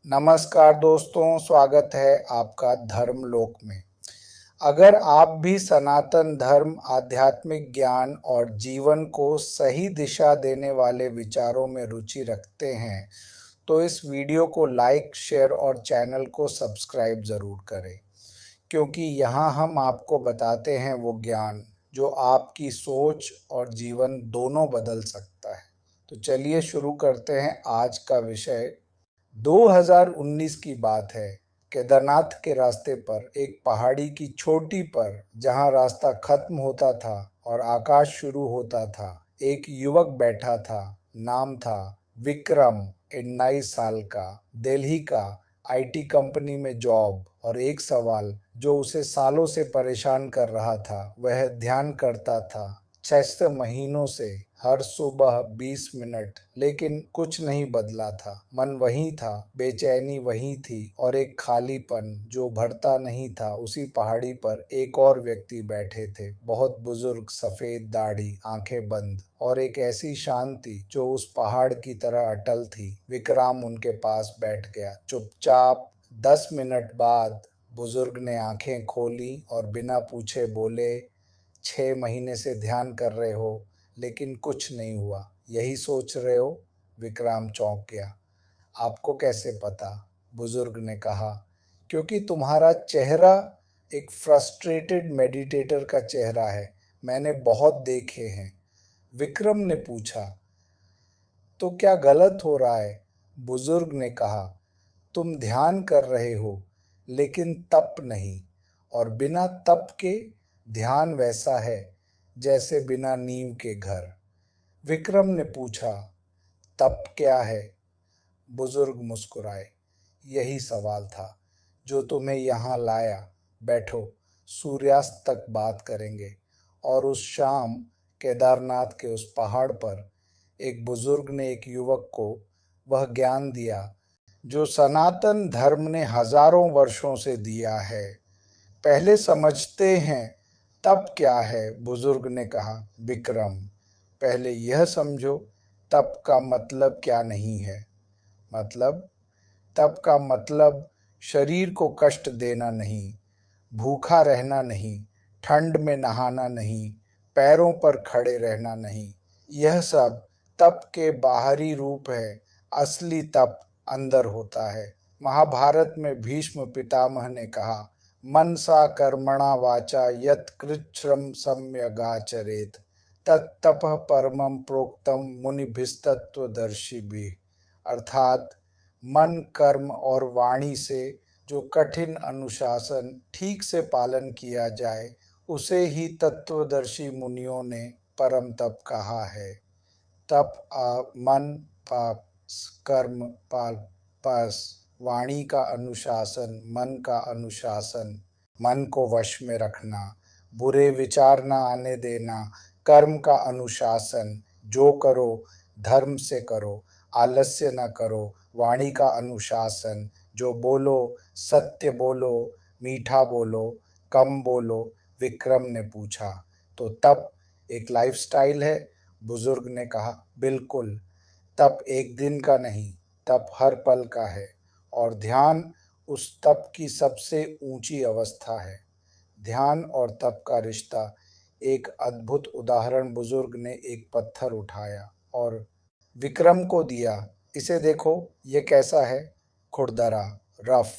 नमस्कार दोस्तों, स्वागत है आपका धर्मलोक में। अगर आप भी सनातन धर्म, आध्यात्मिक ज्ञान और जीवन को सही दिशा देने वाले विचारों में रुचि रखते हैं, तो इस वीडियो को लाइक, शेयर और चैनल को सब्सक्राइब ज़रूर करें, क्योंकि यहाँ हम आपको बताते हैं वो ज्ञान जो आपकी सोच और जीवन दोनों बदल सकता है। तो चलिए शुरू करते हैं आज का विषय। 2019 की बात है। केदारनाथ के रास्ते पर एक पहाड़ी की चोटी पर, जहां रास्ता खत्म होता था और आकाश शुरू होता था, एक युवक बैठा था। नाम था विक्रम। 19 साल का, दिल्ली का, आईटी कंपनी में जॉब। और एक सवाल जो उसे सालों से परेशान कर रहा था, वह ध्यान करता था 6 महीनों से, हर सुबह 20 मिनट, लेकिन कुछ नहीं बदला था। मन वही था, बेचैनी वही थी और एक खालीपन जो भरता नहीं था। उसी पहाड़ी पर एक और व्यक्ति बैठे थे, बहुत बुजुर्ग, सफेद दाढ़ी, आंखें बंद, और एक ऐसी शांति जो उस पहाड़ की तरह अटल थी। विक्रम उनके पास बैठ गया, चुपचाप। 10 मिनट बाद बुजुर्ग ने आंखें खोली और बिना पूछे बोले, 6 महीने से ध्यान कर रहे हो लेकिन कुछ नहीं हुआ, यही सोच रहे हो? विक्रम चौंक गया। आपको कैसे पता? बुजुर्ग ने कहा, क्योंकि तुम्हारा चेहरा एक फ्रस्ट्रेटेड मेडिटेटर का चेहरा है। मैंने बहुत देखे हैं। विक्रम ने पूछा, तो क्या गलत हो रहा है? बुजुर्ग ने कहा, तुम ध्यान कर रहे हो लेकिन तप नहीं, और बिना तप के ध्यान वैसा है जैसे बिना नींव के घर। विक्रम ने पूछा, तप क्या है? बुजुर्ग मुस्कुराए, यही सवाल था जो तुम्हें यहाँ लाया। बैठो, सूर्यास्त तक बात करेंगे। और उस शाम केदारनाथ के उस पहाड़ पर एक बुजुर्ग ने एक युवक को वह ज्ञान दिया जो सनातन धर्म ने हजारों वर्षों से दिया है। पहले समझते हैं तप क्या है, बुजुर्ग ने कहा। विक्रम, पहले यह समझो तप का मतलब क्या नहीं है। मतलब? तप का मतलब शरीर को कष्ट देना नहीं, भूखा रहना नहीं, ठंड में नहाना नहीं, पैरों पर खड़े रहना नहीं। यह सब तप के बाहरी रूप है। असली तप अंदर होता है। महाभारत में भीष्म पितामह ने कहा, मनसा कर्मणा वाचा यत् कृच्छ्रम सम्यगाचरेत् तत्तपः परमं प्रोक्तम मुनिभिस्तत्त्वदर्शिभिः। अर्थात मन, कर्म और वाणी से जो कठिन अनुशासन ठीक से पालन किया जाए, उसे ही तत्वदर्शी मुनियों ने परम तप कहा है। तप मन, पास, कर्म, पास, वाणी का अनुशासन, मन का अनुशासन, मन को वश में रखना, बुरे विचार ना आने देना, कर्म का अनुशासन, जो करो धर्म से करो, आलस्य न करो, वाणी का अनुशासन, जो बोलो सत्य बोलो, मीठा बोलो, कम बोलो। विक्रम ने पूछा, तो तप एक लाइफस्टाइल है? बुजुर्ग ने कहा, बिल्कुल। तप एक दिन का नहीं, तप हर पल का है। और ध्यान उस तप की सबसे ऊंची अवस्था है। ध्यान और तप का रिश्ता एक अद्भुत उदाहरण बुजुर्ग ने एक पत्थर उठाया और विक्रम को दिया। इसे देखो, ये कैसा है? खुरदरा, रफ।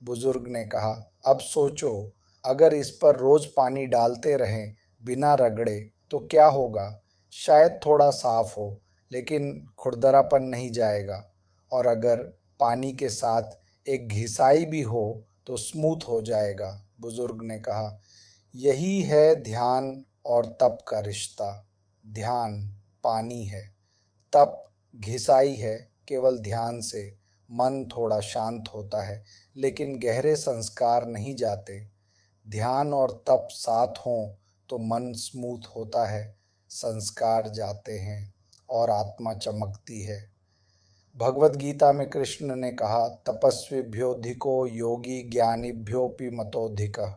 बुजुर्ग ने कहा, अब सोचो, अगर इस पर रोज पानी डालते रहें बिना रगड़े तो क्या होगा? शायद थोड़ा साफ हो, लेकिन खुरदरापन नहीं जाएगा। और अगर पानी के साथ एक घिसाई भी हो तो स्मूथ हो जाएगा। बुजुर्ग ने कहा, यही है ध्यान और तप का रिश्ता। ध्यान पानी है, तप घिसाई है। केवल ध्यान से मन थोड़ा शांत होता है, लेकिन गहरे संस्कार नहीं जाते। ध्यान और तप साथ हों तो मन स्मूथ होता है, संस्कार जाते हैं और आत्मा चमकती है। भगवत गीता में कृष्ण ने कहा, तपस्विभ्योऽधिको योगी ज्ञानिभ्योऽपि मतोऽधिकः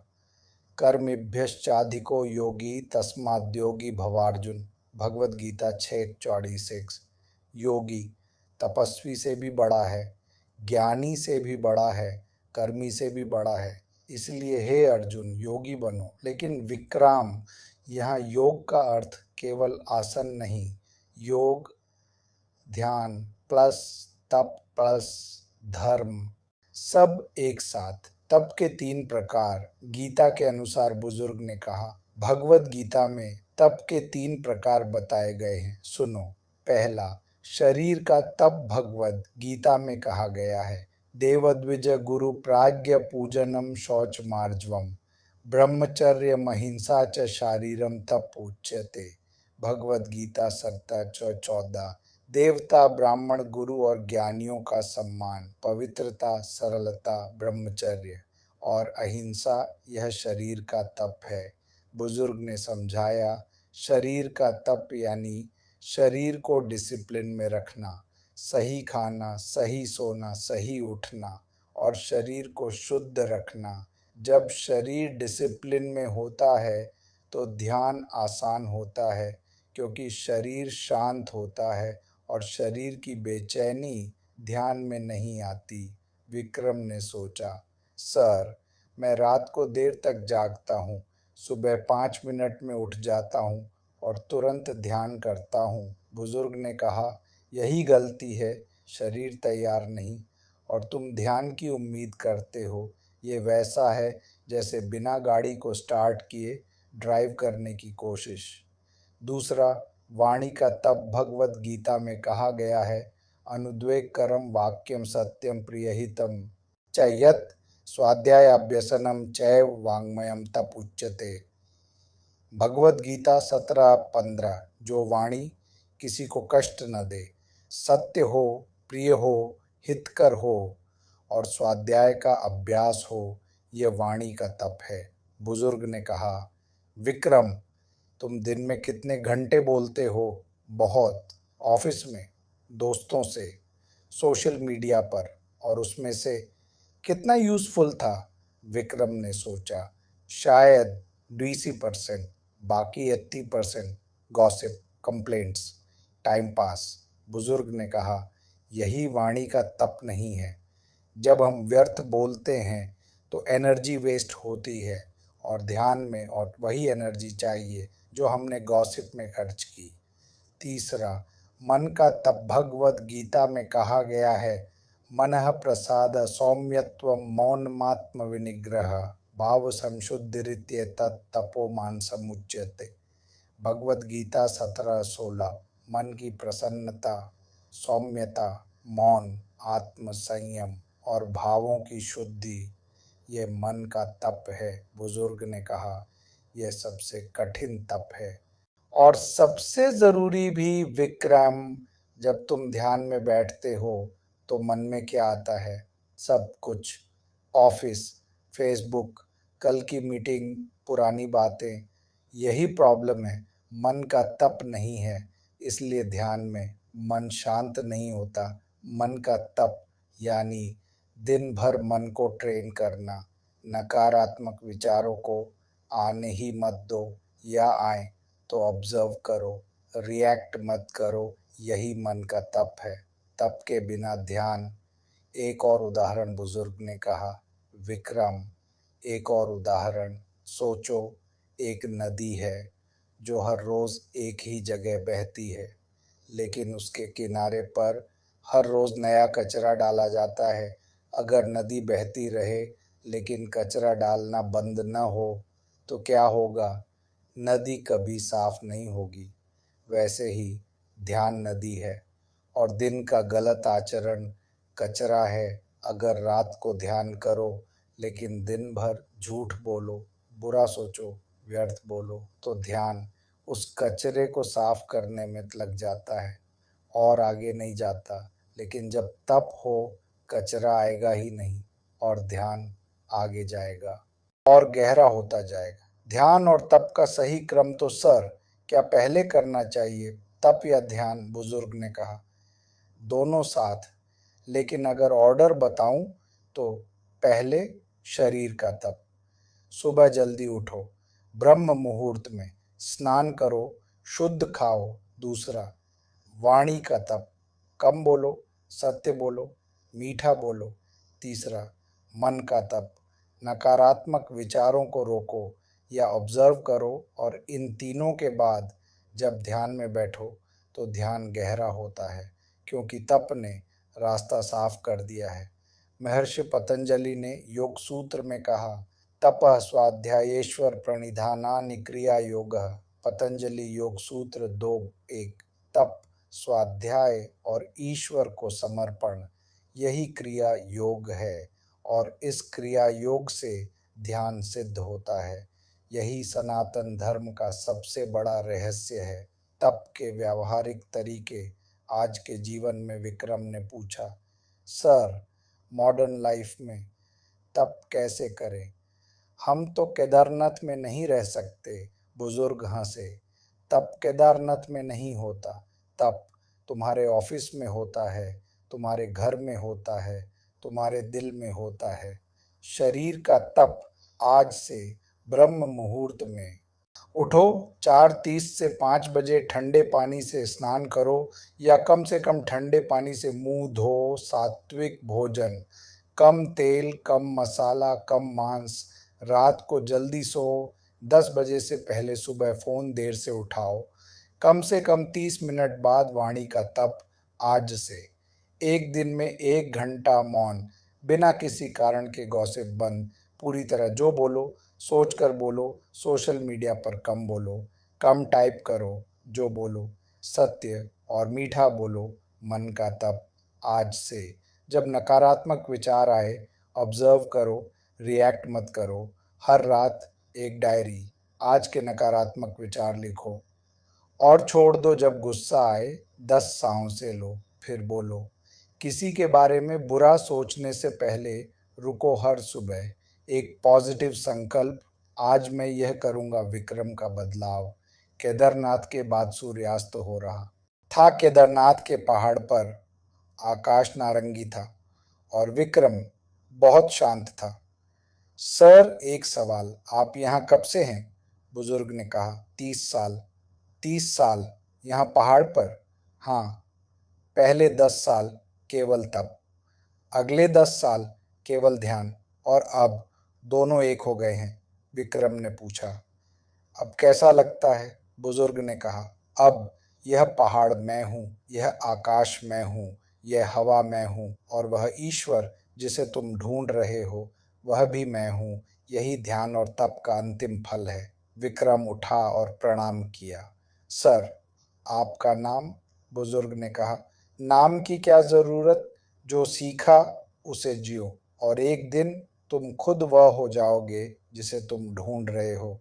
कर्मिभ्यश्चाधिको योगी तस्माद्योगी भवार्जुन। भगवत गीता 6:46। योगी तपस्वी से भी बड़ा है, ज्ञानी से भी बड़ा है, कर्मी से भी बड़ा है। इसलिए हे अर्जुन, योगी बनो। लेकिन विक्राम, यहाँ योग का अर्थ केवल आसन नहीं, योग ध्यान प्लस तप प्लस धर्म, सब एक साथ। तप के 3 प्रकार गीता के अनुसार बुजुर्ग ने कहा। भगवत गीता में तप के 3 प्रकार बताए गए हैं, सुनो। पहला, शरीर का तप भगवत गीता में कहा गया है। देवद्विज गुरु प्राज्ञ पूजनम शौच मार्जवम ब्रह्मचर्य महिंसा च शारीरम तप उच्यते। भगवत गीता 17:14। देवता, ब्राह्मण, गुरु और ज्ञानियों का सम्मान, पवित्रता, सरलता, ब्रह्मचर्य और अहिंसा, यह शरीर का तप है। बुजुर्ग ने समझाया, शरीर का तप यानी शरीर को डिसिप्लिन में रखना, सही खाना, सही सोना, सही उठना और शरीर को शुद्ध रखना। जब शरीर डिसिप्लिन में होता है तो ध्यान आसान होता है, क्योंकि शरीर शांत होता है और शरीर की बेचैनी ध्यान में नहीं आती। विक्रम ने सोचा, सर, मैं रात को देर तक जागता हूँ, सुबह 5 मिनट में उठ जाता हूँ और तुरंत ध्यान करता हूँ। बुजुर्ग ने कहा, यही गलती है, शरीर तैयार नहीं और तुम ध्यान की उम्मीद करते हो। ये वैसा है जैसे बिना गाड़ी को स्टार्ट किए ड्राइव करने की कोशिश। दूसरा, वाणी का तप भगवत गीता में कहा गया है। अनुद्वेग करम वाक्यम सत्यम प्रियहितम च यत् स्वाध्याय अभ्यसनम चैव वाङ्मयम तप उच्यते। भगवत गीता 17:15। जो वाणी किसी को कष्ट न दे, सत्य हो, प्रिय हो, हितकर हो और स्वाध्याय का अभ्यास हो, यह वाणी का तप है। बुजुर्ग ने कहा, विक्रम, तुम दिन में कितने घंटे बोलते हो? बहुत। ऑफिस में, दोस्तों से, सोशल मीडिया पर, और उसमें से कितना यूजफुल था? विक्रम ने सोचा, शायद 20%, बाकी 80% गॉसिप, कंप्लेंट्स, टाइम पास। बुजुर्ग ने कहा, यही वाणी का तप नहीं है। जब हम व्यर्थ बोलते हैं तो एनर्जी वेस्ट होती है और ध्यान में और वही एनर्जी चाहिए जो हमने गॉसिप में खर्च की। तीसरा, मन का तप भगवत गीता में कहा गया है। मनः प्रसाद सौम्यत्व मौनमात्म विनिग्रह भाव संशुद्धिरित्येतत् तपोमान समुच्यते। भगवत गीता 17:16। मन की प्रसन्नता, सौम्यता, मौन, आत्म संयम और भावों की शुद्धि, ये मन का तप है। बुजुर्ग ने कहा, यह सबसे कठिन तप है और सबसे जरूरी भी। विक्रम, जब तुम ध्यान में बैठते हो तो मन में क्या आता है? सब कुछ। ऑफिस, फेसबुक, कल की मीटिंग, पुरानी बातें। यही प्रॉब्लम है, मन का तप नहीं है। इसलिए ध्यान में मन शांत नहीं होता। मन का तप यानी दिन भर मन को ट्रेन करना, नकारात्मक विचारों को आने ही मत दो, या आए तो ऑब्जर्व करो, रिएक्ट मत करो। यही मन का तप है। तप के बिना ध्यान। एक और उदाहरण बुजुर्ग ने कहा, विक्रम, एक और उदाहरण सोचो। एक नदी है जो हर रोज एक ही जगह बहती है, लेकिन उसके किनारे पर हर रोज नया कचरा डाला जाता है। अगर नदी बहती रहे लेकिन कचरा डालना बंद न हो तो क्या होगा? नदी कभी साफ नहीं होगी। वैसे ही ध्यान नदी है और दिन का गलत आचरण कचरा है। अगर रात को ध्यान करो लेकिन दिन भर झूठ बोलो, बुरा सोचो, व्यर्थ बोलो, तो ध्यान उस कचरे को साफ करने में लग जाता है और आगे नहीं जाता। लेकिन जब तप हो, कचरा आएगा ही नहीं और ध्यान आगे जाएगा और गहरा होता जाएगा। ध्यान और तप का सही क्रम तो सर, क्या पहले करना चाहिए, तप या ध्यान? बुजुर्ग ने कहा, दोनों साथ। लेकिन अगर ऑर्डर बताऊं तो पहले शरीर का तप। सुबह जल्दी उठो, ब्रह्म मुहूर्त में स्नान करो, शुद्ध खाओ। दूसरा, वाणी का तप, कम बोलो, सत्य बोलो, मीठा बोलो। तीसरा, मन का तप, नकारात्मक विचारों को रोको या ऑब्जर्व करो। और इन तीनों के बाद जब ध्यान में बैठो तो ध्यान गहरा होता है, क्योंकि तप ने रास्ता साफ कर दिया है। महर्षि पतंजलि ने योग सूत्र में कहा, तपः स्वाध्यायेश्वर प्रणिधानानि क्रिया योगः। पतंजलि योग सूत्र 2:1। तप, स्वाध्याय और ईश्वर को समर्पण, यही क्रिया योग है। और इस क्रिया योग से ध्यान सिद्ध होता है। यही सनातन धर्म का सबसे बड़ा रहस्य है। तप के व्यावहारिक तरीके आज के जीवन में विक्रम ने पूछा, सर, मॉडर्न लाइफ में तप कैसे करें? हम तो केदारनाथ में नहीं रह सकते। बुजुर्ग हंसे। तप केदारनाथ में नहीं होता। तप तुम्हारे ऑफिस में होता है, तुम्हारे घर में होता है, तुम्हारे दिल में होता है। शरीर का तप आज से ब्रह्म मुहूर्त में उठो, 4:30 से 5 बजे ठंडे पानी से स्नान करो या कम से कम ठंडे पानी से मुंह धो। सात्विक भोजन, कम तेल, कम मसाला, कम मांस। रात को जल्दी सो। 10 बजे से पहले सुबह फोन देर से उठाओ। कम से कम 30 मिनट बाद वाणी का तप आज से। एक दिन में 1 घंटा मौन, बिना किसी कारण के गॉसिप बंद। पूरी तरह जो बोलो सोच कर बोलो। सोशल मीडिया पर कम बोलो, कम टाइप करो। जो बोलो सत्य और मीठा बोलो। मन का तप आज से। जब नकारात्मक विचार आए, ऑब्जर्व करो, रिएक्ट मत करो। हर रात एक डायरी, आज के नकारात्मक विचार लिखो और छोड़ दो। जब गुस्सा आए 10 सांसें लो, फिर बोलो। किसी के बारे में बुरा सोचने से पहले रुको। हर सुबह एक पॉजिटिव संकल्प, आज मैं यह करूंगा। विक्रम का बदलाव। केदारनाथ के बाद सूर्यास्त हो रहा था। केदारनाथ के पहाड़ पर आकाश नारंगी था और विक्रम बहुत शांत था। सर, एक सवाल, आप यहाँ कब से हैं? बुजुर्ग ने कहा, 30 साल। 30 साल यहाँ पहाड़ पर? हाँ। पहले 10 साल केवल तप, अगले 10 साल केवल ध्यान, और अब दोनों एक हो गए हैं। विक्रम ने पूछा, अब कैसा लगता है? बुजुर्ग ने कहा, अब यह पहाड़ मैं हूँ, यह आकाश मैं हूँ, यह हवा मैं हूँ, और वह ईश्वर जिसे तुम ढूंढ रहे हो वह भी मैं हूँ। यही ध्यान और तप का अंतिम फल है। विक्रम उठा और प्रणाम किया। सर, आपका नाम? बुजुर्ग ने कहा, नाम की क्या जरूरत, जो सीखा उसे जियो, और एक दिन तुम खुद वह हो जाओगे जिसे तुम ढूंढ रहे हो।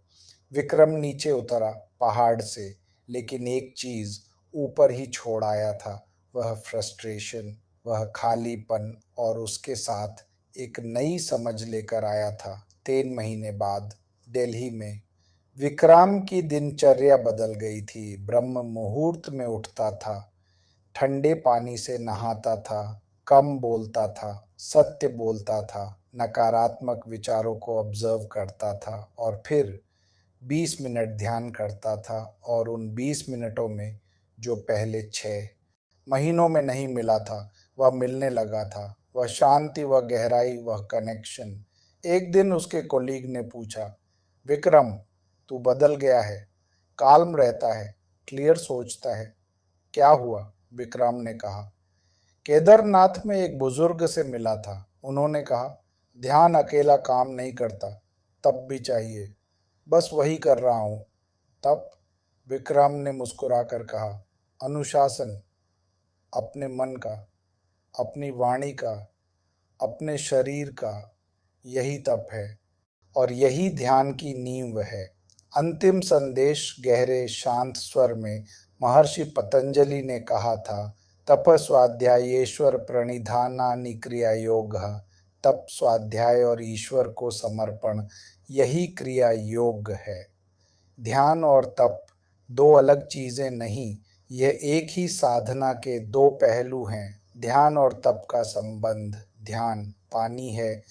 विक्रम नीचे उतरा पहाड़ से, लेकिन एक चीज ऊपर ही छोड़ आया था, वह फ्रस्ट्रेशन, वह खालीपन, और उसके साथ एक नई समझ लेकर आया था। 3 महीने बाद दिल्ली में विक्रम की दिनचर्या बदल गई थी। ब्रह्म मुहूर्त में उठता था, ठंडे पानी से नहाता था, कम बोलता था, सत्य बोलता था, नकारात्मक विचारों को ऑब्जर्व करता था, और फिर 20 मिनट ध्यान करता था। और उन 20 मिनटों में जो पहले 6 महीनों में नहीं मिला था, वह मिलने लगा था। वह शांति, वह गहराई, वह कनेक्शन। एक दिन उसके कोलीग ने पूछा, विक्रम, तू बदल गया है, काल्म रहता है, क्लियर सोचता है, क्या हुआ? विक्रम ने कहा, केदारनाथ में एक बुजुर्ग से मिला था। उन्होंने कहा, ध्यान अकेला काम नहीं करता, तप भी चाहिए। बस वही कर रहा हूँ। तप? विक्रम ने मुस्कुराकर कहा, अनुशासन, अपने मन का, अपनी वाणी का, अपने शरीर का, यही तप है। और यही ध्यान की नींव है। अंतिम संदेश गहरे शांत स्वर में महर्षि पतंजलि ने कहा था, तप स्वाध्यायेश्वर प्रणिधानानि क्रिया योग। तप, स्वाध्याय और ईश्वर को समर्पण, यही क्रिया योग है। ध्यान और तप दो अलग चीजें नहीं, यह एक ही साधना के दो पहलू हैं। ध्यान और तप का संबंध, ध्यान पानी है,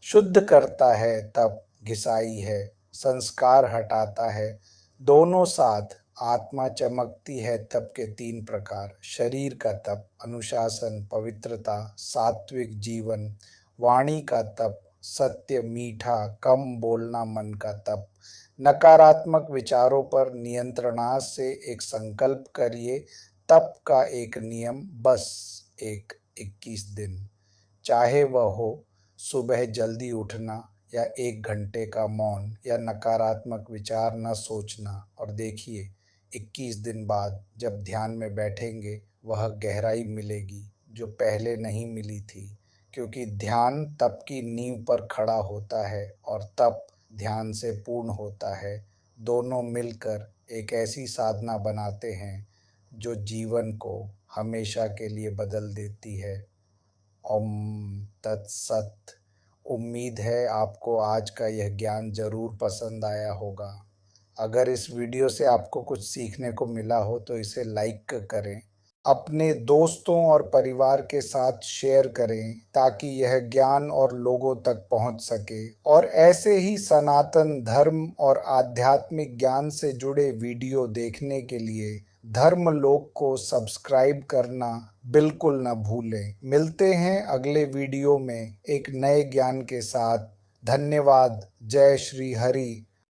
शुद्ध करता है, तप घिसाई है, संस्कार हटाता है। दोनों साथ आत्मा चमकती है तप के 3 प्रकार। शरीर का तप, अनुशासन, पवित्रता, सात्विक जीवन। वाणी का तप, सत्य, मीठा, कम बोलना, मन का तप। नकारात्मक विचारों पर नियंत्रणास से एक संकल्प करिए। तप का एक नियम, बस एक 21 दिन, चाहे वह हो सुबह जल्दी उठना या 1 घंटे का मौन या नकारात्मक विचार न सोचना। और देखिए 21 दिन बाद जब ध्यान में बैठेंगे वह गहराई मिलेगी जो पहले नहीं मिली थी, क्योंकि ध्यान तप की नींव पर खड़ा होता है और तप ध्यान से पूर्ण होता है। दोनों मिलकर एक ऐसी साधना बनाते हैं जो जीवन को हमेशा के लिए बदल देती है। ओम तत्सत। उम्मीद है आपको आज का यह ज्ञान जरूर पसंद आया होगा। अगर इस वीडियो से आपको कुछ सीखने को मिला हो तो इसे लाइक करें, अपने दोस्तों और परिवार के साथ शेयर करें ताकि यह ज्ञान और लोगों तक पहुंच सके। और ऐसे ही सनातन धर्म और आध्यात्मिक ज्ञान से जुड़े वीडियो देखने के लिए धर्मलोक को सब्सक्राइब करना बिल्कुल न भूलें। मिलते हैं अगले वीडियो में एक नए ज्ञान के साथ। धन्यवाद। जय श्री हरि।